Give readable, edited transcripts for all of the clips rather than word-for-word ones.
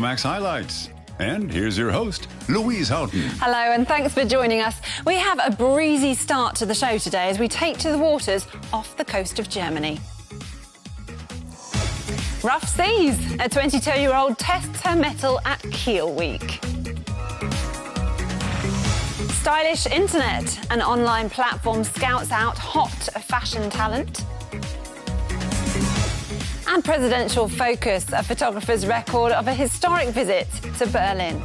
Euromaxx highlights. And here's your host, Louise Houghton. Hello, and thanks for joining us. We have a breezy start to the show today as we take to the waters off the coast of Germany. Rough seas. A 22-year-old tests her mettle at Kiel Week. Stylish internet. An online platform scouts out hot fashion talent. And presidential focus, a photographer's record of a historic visit to Berlin.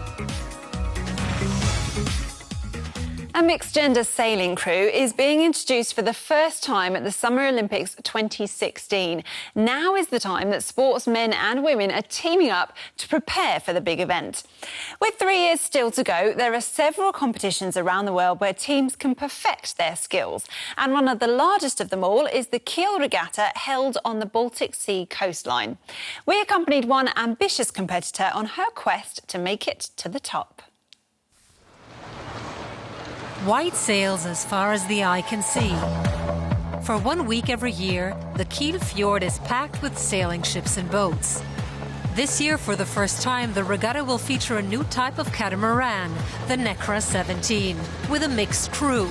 A mixed-gender sailing crew is being introduced for the first time at the Summer Olympics 2016. Now is the time that sportsmen and women are teaming up to prepare for the big event. With 3 years still to go, there are several competitions around the world where teams can perfect their skills. And one of the largest of them all is the Kiel Regatta, held on the Baltic Sea coastline. We accompanied one ambitious competitor on her quest to make it to the top. White sails as far as the eye can see. For 1 week every year, the Kiel fjord is packed with sailing ships and boats. This year, for the first time, the regatta will feature a new type of catamaran, the Necra 17, with a mixed crew.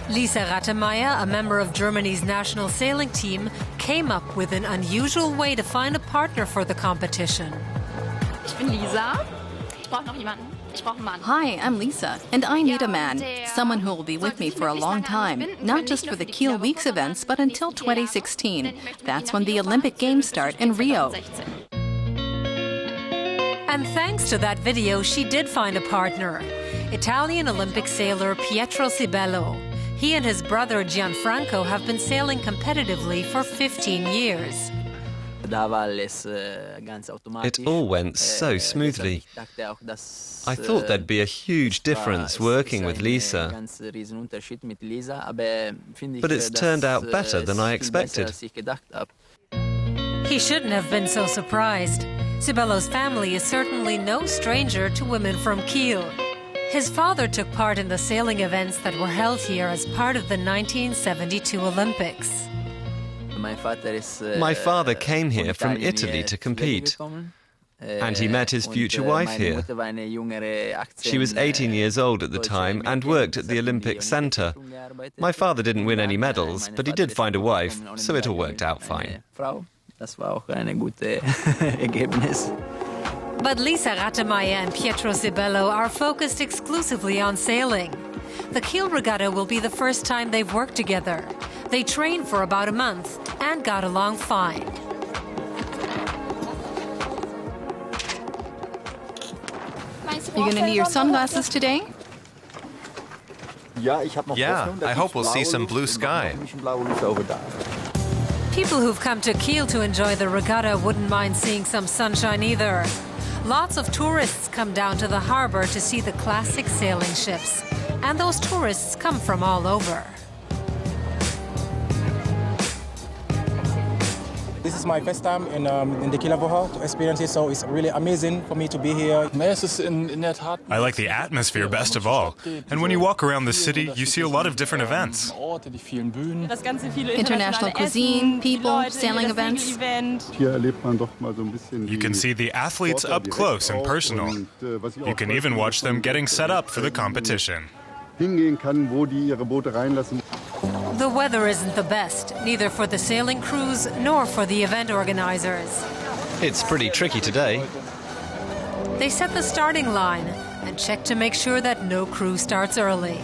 Lisa Rattemeyer, a member of Germany's national sailing team, came up with an unusual way to find a partner for the competition. Ich bin Lisa. Ich brauche noch jemanden. Hi, I'm Lisa, and I need a man, someone who will be with me for a long time, not just for the Kiel Weeks events, but until 2016. That's when the Olympic Games start in Rio. And thanks to that video, she did find a partner, Italian Olympic sailor Pietro Sibello. He and his brother Gianfranco have been sailing competitively for 15 years. It all went so smoothly. I thought there'd be a huge difference working with Lisa, but it's turned out better than I expected. He shouldn't have been so surprised. Sibello's family is certainly no stranger to women from Kiel. His father took part in the sailing events that were held here as part of the 1972 Olympics. My father came here from Italy to compete, and he met his future wife here. She was 18 years old at the time and worked at the Olympic Centre. My father didn't win any medals, but he did find a wife, so it all worked out fine. But Lisa Rattemeyer and Pietro Sibello are focused exclusively on sailing. The Kiel Regatta will be the first time they've worked together. They trained for about a month and got along fine. You're going to need your sunglasses today? Yeah, I hope we'll see some blue sky. People who've come to Kiel to enjoy the regatta wouldn't mind seeing some sunshine either. Lots of tourists come down to the harbor to see the classic sailing ships. And those tourists come from all over. This is my first time in the Kieler Woche to experience it, so it's really amazing for me to be here. I like the atmosphere best of all. And when you walk around the city, you see a lot of different events. International cuisine, people, sailing events. You can see the athletes up close and personal. You can even watch them getting set up for the competition. The weather isn't the best, neither for the sailing crews nor for the event organizers. It's pretty tricky today. They set the starting line and check to make sure that no crew starts early.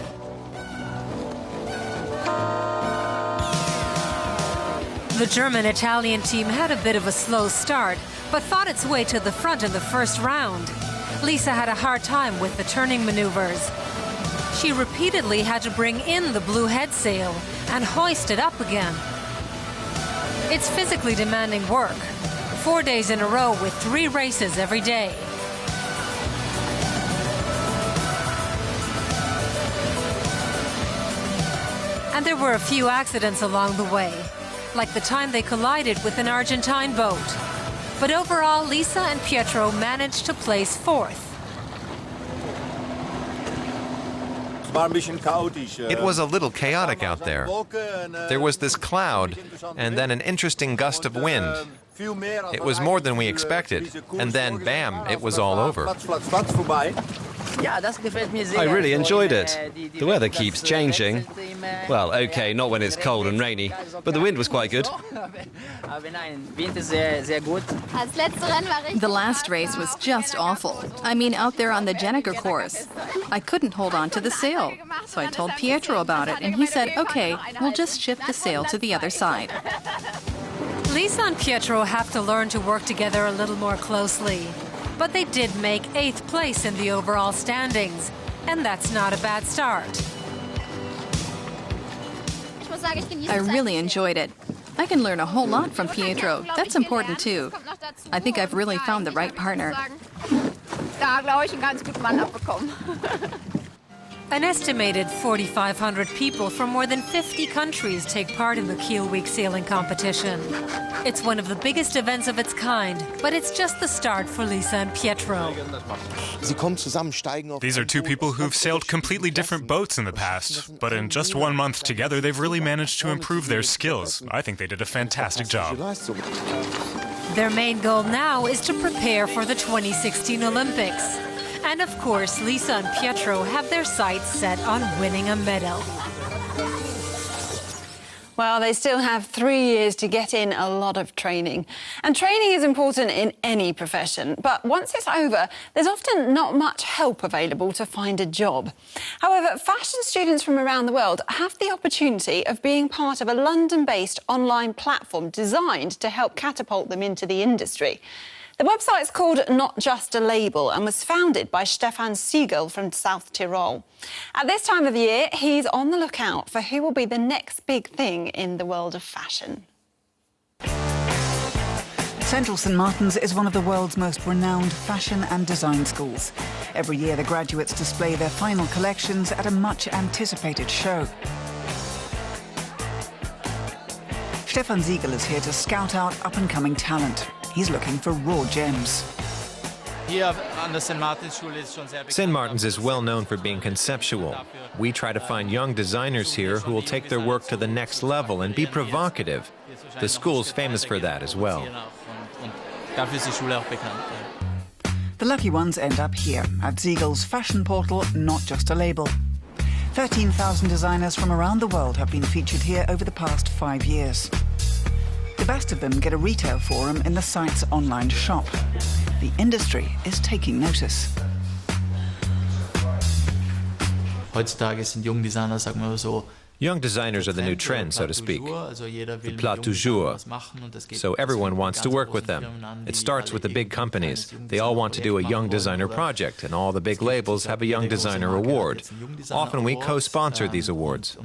The German-Italian team had a bit of a slow start, but fought its way to the front in the first round. Lisa had a hard time with the turning maneuvers. She repeatedly had to bring in the blue head sail and hoist it up again. It's physically demanding work. 4 days in a row with 3 races every day. And there were a few accidents along the way, like the time they collided with an Argentine boat. But overall, Lisa and Pietro managed to place 4th. It was a little chaotic out there. There was this cloud, and then an interesting gust of wind. It was more than we expected, and then, bam, it was all over. I really enjoyed it. The weather keeps changing. Well, okay, not when it's cold and rainy, but the wind was quite good. The last race was just awful. I mean, out there on the Jenneker course. I couldn't hold on to the sail, so I told Pietro about it, and he said, okay, we'll just shift the sail to the other side. Lisa and Pietro have to learn to work together a little more closely. But they did make 8th place in the overall standings, and that's not a bad start. I really enjoyed it. I can learn a whole lot from Pietro. That's important too. I think I've really found the right partner. An estimated 4,500 people from more than 50 countries take part in the Kiel Week sailing competition. It's one of the biggest events of its kind, but it's just the start for Lisa and Pietro. These are two people who've sailed completely different boats in the past, but in just 1 month together, they've really managed to improve their skills. I think they did a fantastic job. Their main goal now is to prepare for the 2016 Olympics. And of course, Lisa and Pietro have their sights set on winning a medal. Well, they still have 3 years to get in a lot of training. And training is important in any profession. But once it's over, there's often not much help available to find a job. However, fashion students from around the world have the opportunity of being part of a London-based online platform designed to help catapult them into the industry. The website's called Not Just a Label and was founded by Stefan Siegel from South Tyrol. At this time of year, he's on the lookout for who will be the next big thing in the world of fashion. Central St Martin's is one of the world's most renowned fashion and design schools. Every year, the graduates display their final collections at a much-anticipated show. Stefan Siegel is here to scout out up-and-coming talent. He's looking for raw gems. St. Martin's is well known for being conceptual. We try to find young designers here who will take their work to the next level and be provocative. The school's famous for that as well. The lucky ones end up here, at Siegel's fashion portal, Not Just a Label. 13,000 designers from around the world have been featured here over the past 5 years. The best of them get a retail forum in the site's online shop. The industry is taking notice. Young designers are the new trend, so to speak. The plat du jour. So everyone wants to work with them. It starts with the big companies. They all want to do a young designer project, and all the big labels have a young designer award. Often we co-sponsor these awards.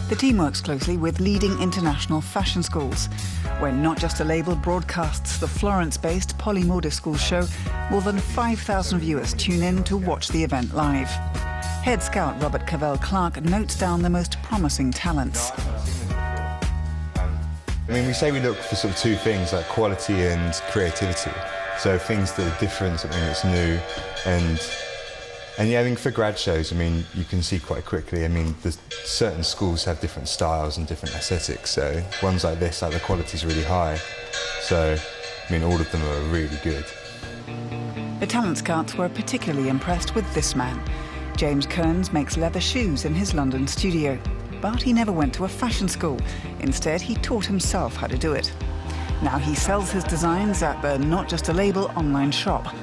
The team works closely with leading international fashion schools. When Not Just a Label broadcasts the Florence-based Polymode School show, more than 5,000 viewers tune in to watch the event live. Head scout Robert Cavell-Clark notes down the most promising talents. I mean, we say we look for sort of two things, like quality and creativity. So things that are different, something that's new, and yeah, I mean, for grad shows, I mean, you can see quite quickly, I mean, certain schools have different styles and different aesthetics, so ones like this, like the quality's really high. So, I mean, all of them are really good. The talent scouts were particularly impressed with this man. James Kearns makes leather shoes in his London studio, but he never went to a fashion school. Instead, he taught himself how to do it. Now he sells his designs at the Not Just a Label online shop.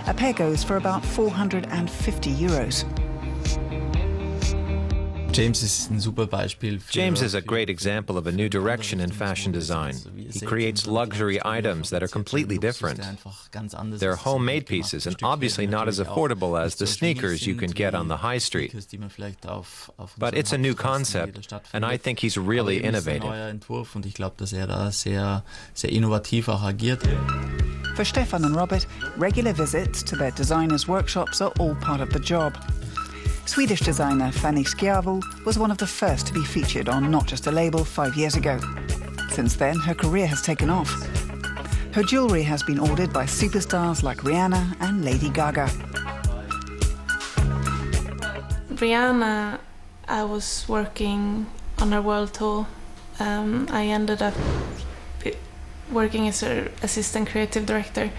A pair goes for about €450. James is a great example of a new direction in fashion design. He creates luxury items that are completely different. They're homemade pieces and obviously not as affordable as the sneakers you can get on the high street. But it's a new concept, and I think he's really innovative. For Stefan and Robert, regular visits to their designers' workshops are all part of the job. Swedish designer Fanny Schiavo was one of the first to be featured on Not Just a Label 5 years ago. Since then, her career has taken off. Her jewellery has been ordered by superstars like Rihanna and Lady Gaga. Rihanna, I was working on her world tour I ended up working as her assistant creative director,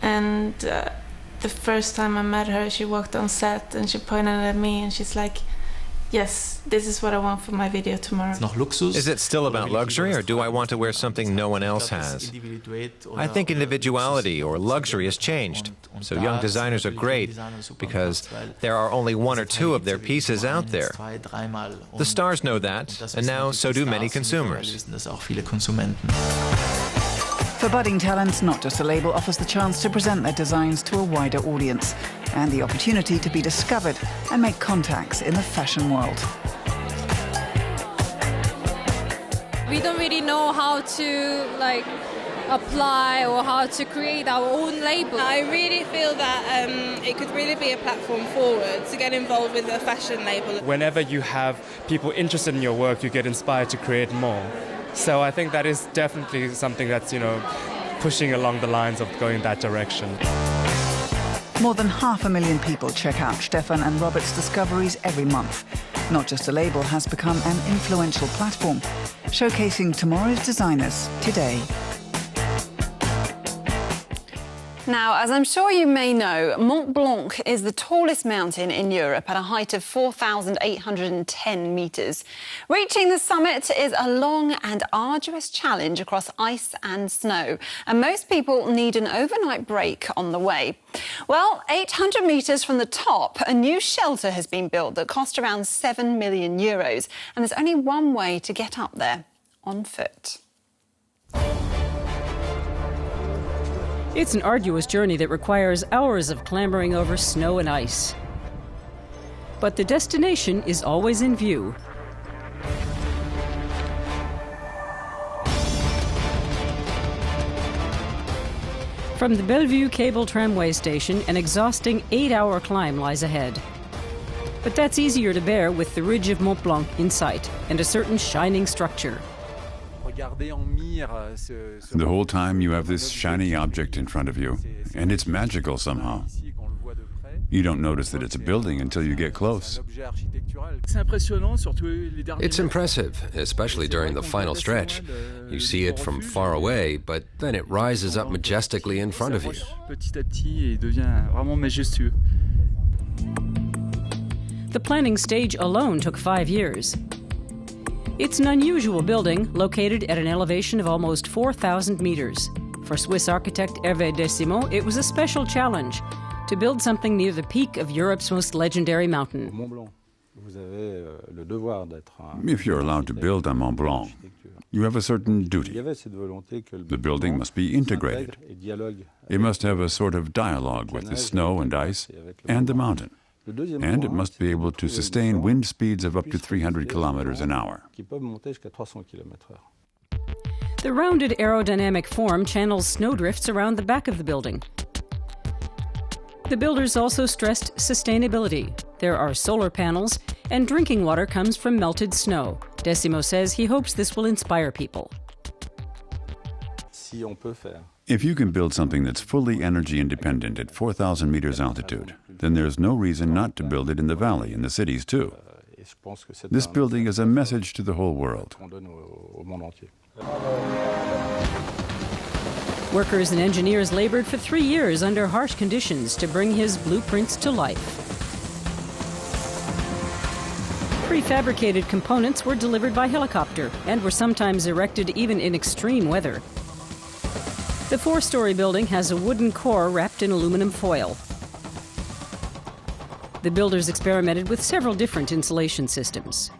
and the first time I met her, she walked on set and she pointed at me and she's like, yes, this is what I want for my video tomorrow. Is it still about luxury, or do I want to wear something no one else has? I think individuality or luxury has changed. So young designers are great because there are only one or two of their pieces out there. The stars know that, and now so do many consumers. For budding talents, Not Just a Label offers the chance to present their designs to a wider audience and the opportunity to be discovered and make contacts in the fashion world. We don't really know how to apply or how to create our own label. I really feel that it could really be a platform forward to get involved with a fashion label. Whenever you have people interested in your work, you get inspired to create more. So I think that is definitely something that's, pushing along the lines of going that direction. More than 500,000 people check out Stefan and Robert's discoveries every month. Not Just a Label has become an influential platform, showcasing tomorrow's designers today. Now, as I'm sure you may know, Mont Blanc is the tallest mountain in Europe at a height of 4,810 metres. Reaching the summit is a long and arduous challenge across ice and snow, and most people need an overnight break on the way. Well, 800 metres from the top, a new shelter has been built that cost around €7 million, and there's only one way to get up there: on foot. It's an arduous journey that requires hours of clambering over snow and ice. But the destination is always in view. From the Bellevue Cable Tramway Station, an exhausting 8-hour climb lies ahead. But that's easier to bear with the ridge of Mont Blanc in sight and a certain shining structure. The whole time you have this shiny object in front of you, and it's magical somehow. You don't notice that it's a building until you get close. It's impressive, especially during the final stretch. You see it from far away, but then it rises up majestically in front of you. The planning stage alone took 5 years. It's an unusual building located at an elevation of almost 4,000 meters. For Swiss architect Hervé Desimot, it was a special challenge to build something near the peak of Europe's most legendary mountain. If you're allowed to build on Mont Blanc, you have a certain duty. The building must be integrated. It must have a sort of dialogue with the snow and ice and the mountain. And it must be able to sustain wind speeds of up to 300 kilometers an hour. The rounded aerodynamic form channels snowdrifts around the back of the building. The builders also stressed sustainability. There are solar panels, and drinking water comes from melted snow. Desimot says he hopes this will inspire people. If you can build something that's fully energy independent at 4,000 meters altitude, then there's no reason not to build it in the valley, in the cities too. This building is a message to the whole world. Workers and engineers labored for 3 years under harsh conditions to bring his blueprints to life. Prefabricated components were delivered by helicopter and were sometimes erected even in extreme weather. The 4-story building has a wooden core wrapped in aluminum foil. The builders experimented with several different insulation systems.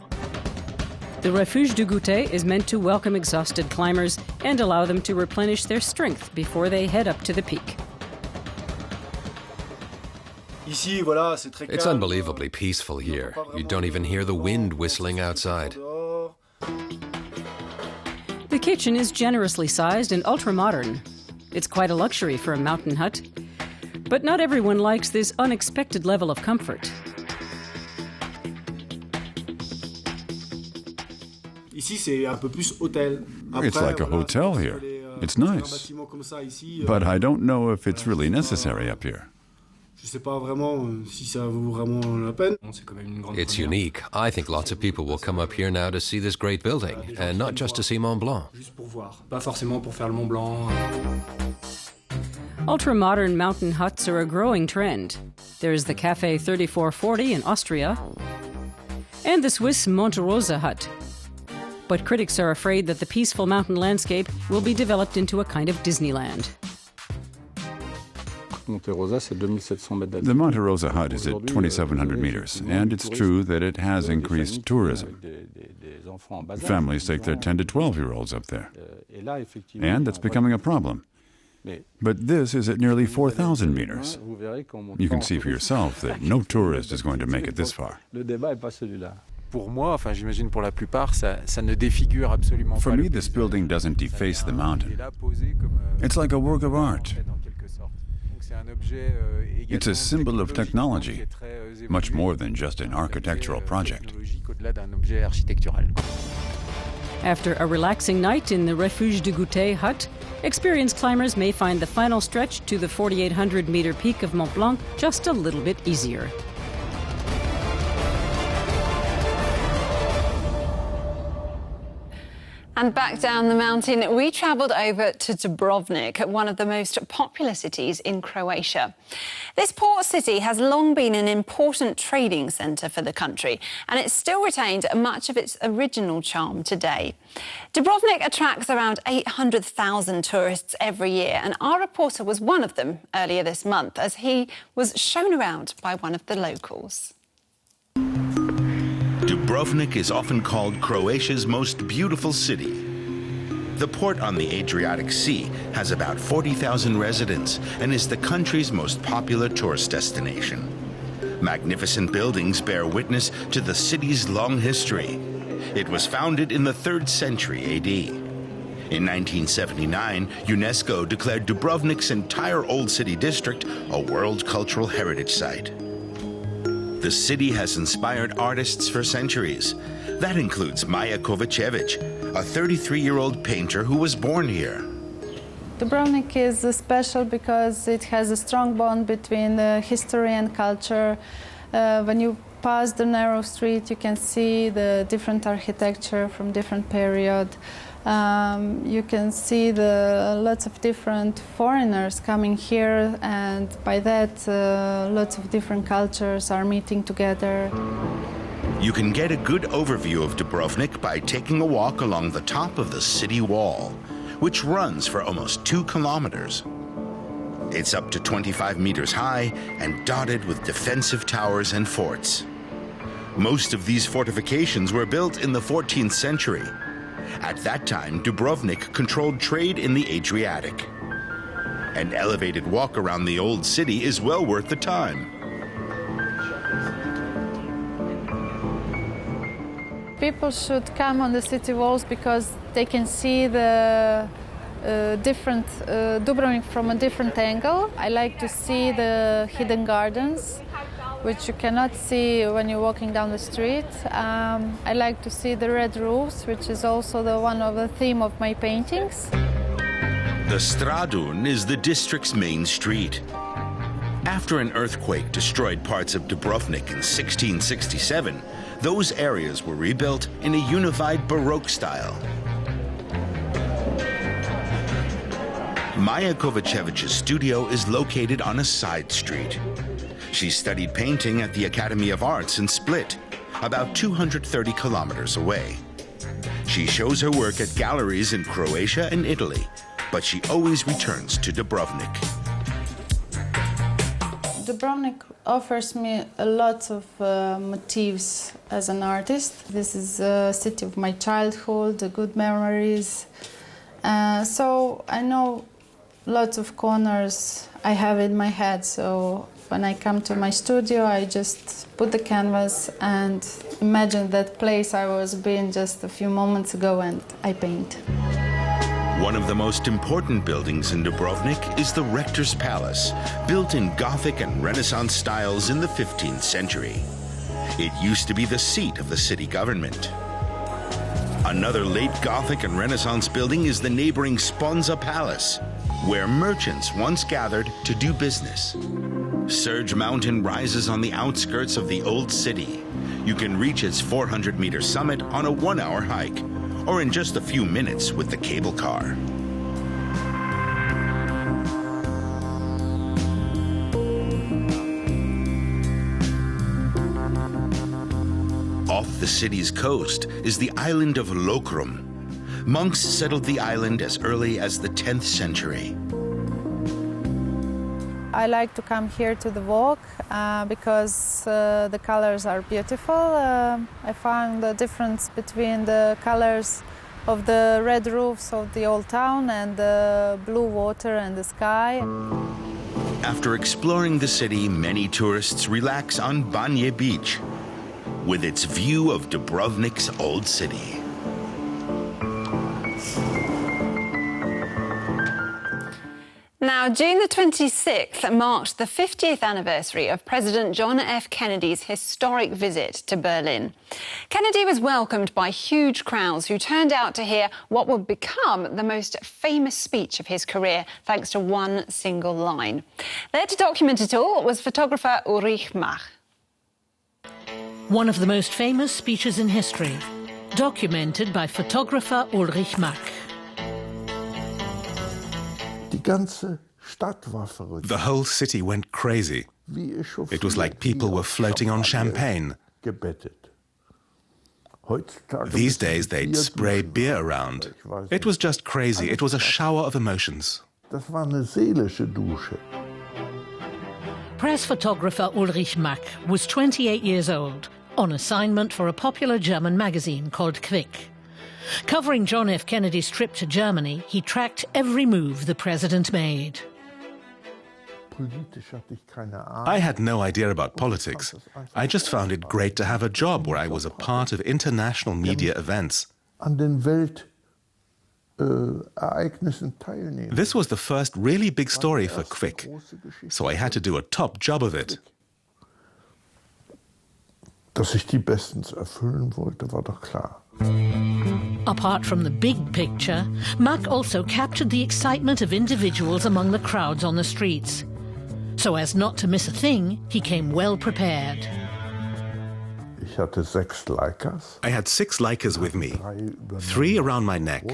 The Refuge du Goûter is meant to welcome exhausted climbers and allow them to replenish their strength before they head up to the peak. It's unbelievably peaceful here. You don't even hear the wind whistling outside. The kitchen is generously sized and ultra-modern. It's quite a luxury for a mountain hut. But not everyone likes this unexpected level of comfort. It's like a hotel here. It's nice. But I don't know if it's really necessary up here. It's unique. I think lots of people will come up here now to see this great building, and not just to see Mont Blanc. Ultra-modern mountain huts are a growing trend. There's the Café 3440 in Austria, and the Swiss Monte Rosa hut. But critics are afraid that the peaceful mountain landscape will be developed into a kind of Disneyland. The Monte Rosa hut is at 2,700 meters, and it's true that it has increased tourism. Families take their 10 to 12-year-olds up there, and that's becoming a problem. But this is at nearly 4,000 meters. You can see for yourself that no tourist is going to make it this far. For me, this building doesn't deface the mountain. It's like a work of art. It's a symbol of technology, much more than just an architectural project. After a relaxing night in the Refuge du Goûter hut, experienced climbers may find the final stretch to the 4,800-meter peak of Mont Blanc just a little bit easier. And back down the mountain, we travelled over to Dubrovnik, one of the most popular cities in Croatia. This port city has long been an important trading centre for the country, and it's still retained much of its original charm today. Dubrovnik attracts around 800,000 tourists every year, and our reporter was one of them earlier this month as he was shown around by one of the locals. Dubrovnik is often called Croatia's most beautiful city. The port on the Adriatic Sea has about 40,000 residents and is the country's most popular tourist destination. Magnificent buildings bear witness to the city's long history. It was founded in the 3rd century AD. In 1979, UNESCO declared Dubrovnik's entire Old City district a World Cultural Heritage Site. The city has inspired artists for centuries. That includes Maja Kovacevic, a 33-year-old painter who was born here. Dubrovnik is special because it has a strong bond between history and culture. When you pass the narrow street, you can see the different architecture from different period. You can see lots of different foreigners coming here, and by that lots of different cultures are meeting together. You can get a good overview of Dubrovnik by taking a walk along the top of the city wall, which runs for almost 2 kilometers. It's up to 25 meters high and dotted with defensive towers and forts. Most of these fortifications were built in the 14th century. At that time, Dubrovnik controlled trade in the Adriatic. An elevated walk around the old city is well worth the time. People should come on the city walls because they can see the different Dubrovnik from a different angle. I like to see the hidden gardens, which you cannot see when you're walking down the street. I like to see the red roofs, which is also one of the theme of my paintings. The Stradun is the district's main street. After an earthquake destroyed parts of Dubrovnik in 1667, those areas were rebuilt in a unified Baroque style. Maja Kovacevic's studio is located on a side street. She studied painting at the Academy of Arts in Split, about 230 kilometers away. She shows her work at galleries in Croatia and Italy, but she always returns to Dubrovnik. Dubrovnik offers me a lot of motifs as an artist. This is a city of my childhood, the good memories. So I know lots of corners I have in my head, so when I come to my studio, I just put the canvas and imagine that place I was being just a few moments ago, and I paint. One of the most important buildings in Dubrovnik is the Rector's Palace, built in Gothic and Renaissance styles in the 15th century. It used to be the seat of the city government. Another late Gothic and Renaissance building is the neighboring Sponza Palace, where merchants once gathered to do business. Surge Mountain rises on the outskirts of the Old City. You can reach its 400-meter summit on a 1-hour hike, or in just a few minutes with the cable car. Off the city's coast is the island of Lokrum. Monks settled the island as early as the 10th century. I like to come here to the walk because the colors are beautiful. I found the difference between the colors of the red roofs of the old town and the blue water and the sky. After exploring the city, many tourists relax on Banje Beach with its view of Dubrovnik's old city. Now, June the 26th marked the 50th anniversary of President John F. Kennedy's historic visit to Berlin. Kennedy was welcomed by huge crowds who turned out to hear what would become the most famous speech of his career, thanks to one single line. There to document it all was photographer Ulrich Mack. One of the most famous speeches in history, documented by photographer Ulrich Mack. The whole city went crazy. It was like people were floating on champagne. These days they'd spray beer around. It was just crazy. It was a shower of emotions. Press photographer Ulrich Mack was 28 years old, on assignment for a popular German magazine called Quick. Covering John F. Kennedy's trip to Germany, he tracked every move the president made. I had no idea about politics. I just found it great to have a job where I was a part of international media events. This was the first really big story for Quick, so I had to do a top job of it. Apart from the big picture, Mack also captured the excitement of individuals among the crowds on the streets. So as not to miss a thing, he came well prepared. I had 6 Leicas with me, 3 around my neck,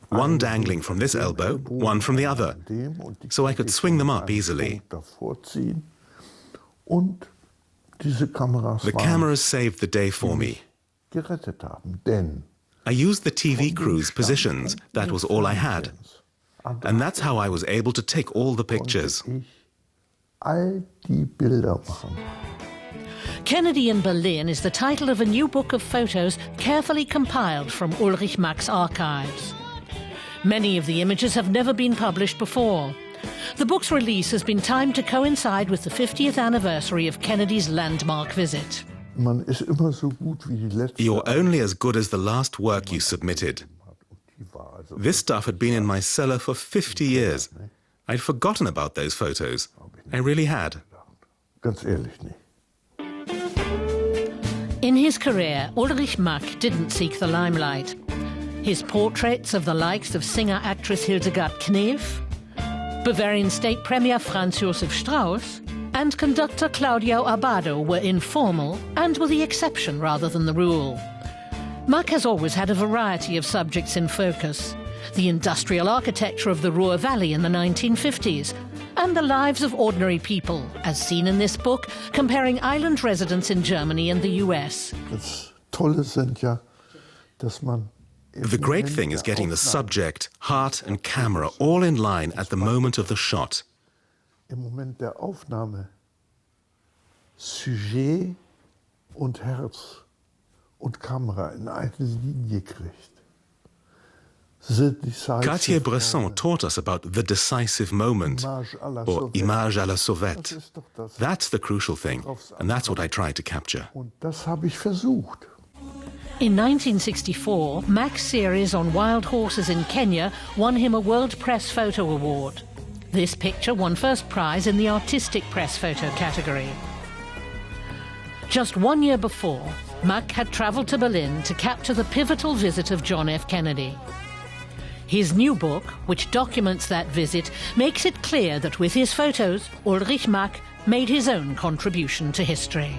1 dangling from this elbow, 1 from the other, so I could swing them up easily. The cameras saved the day for me. I used the TV crew's positions. That was all I had. And that's how I was able to take all the pictures. Kennedy in Berlin is the title of a new book of photos carefully compiled from Ulrich Mack's archives. Many of the images have never been published before. The book's release has been timed to coincide with the 50th anniversary of Kennedy's landmark visit. You're only as good as the last work you submitted. This stuff had been in my cellar for 50 years. I'd forgotten about those photos. I really had. In his career, Ulrich Mack didn't seek the limelight. His portraits of the likes of singer-actress Hildegard Knef, Bavarian State Premier Franz Josef Strauss, and conductor Claudio Abbado were informal and were the exception rather than the rule. Mack has always had a variety of subjects in focus: the industrial architecture of the Ruhr Valley in the 1950s, and the lives of ordinary people, as seen in this book, comparing island residents in Germany and the US. The great thing is getting the subject, heart and camera all in line at the moment of the shot. Im Moment der Aufnahme Sujet und Herz und Kamera in eine Linie kriegt. Cartier-Bresson taught us about the decisive moment, or image à la sauvette. That's the crucial thing, and that's what I tried to capture. Und das habe ich versucht. In 1964, Mack's series on wild horses in Kenya won him a World Press Photo Award. This picture won first prize in the artistic press photo category. Just 1 year before, Mack had travelled to Berlin to capture the pivotal visit of John F. Kennedy. His new book, which documents that visit, makes it clear that with his photos, Ulrich Mack made his own contribution to history.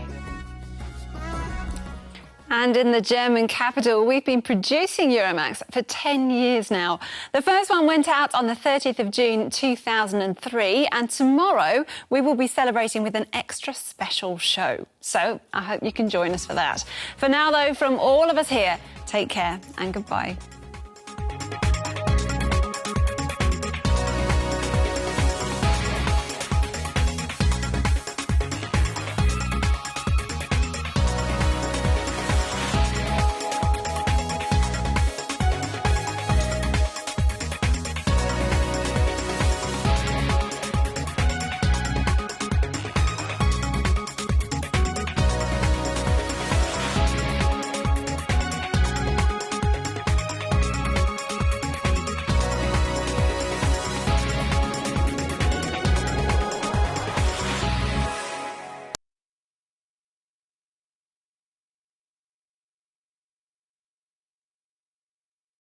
And in the German capital, we've been producing Euromaxx for 10 years now. The first one went out on the 30th of June 2003, and tomorrow we will be celebrating with an extra special show. So I hope you can join us for that. For now, though, from all of us here, take care and goodbye.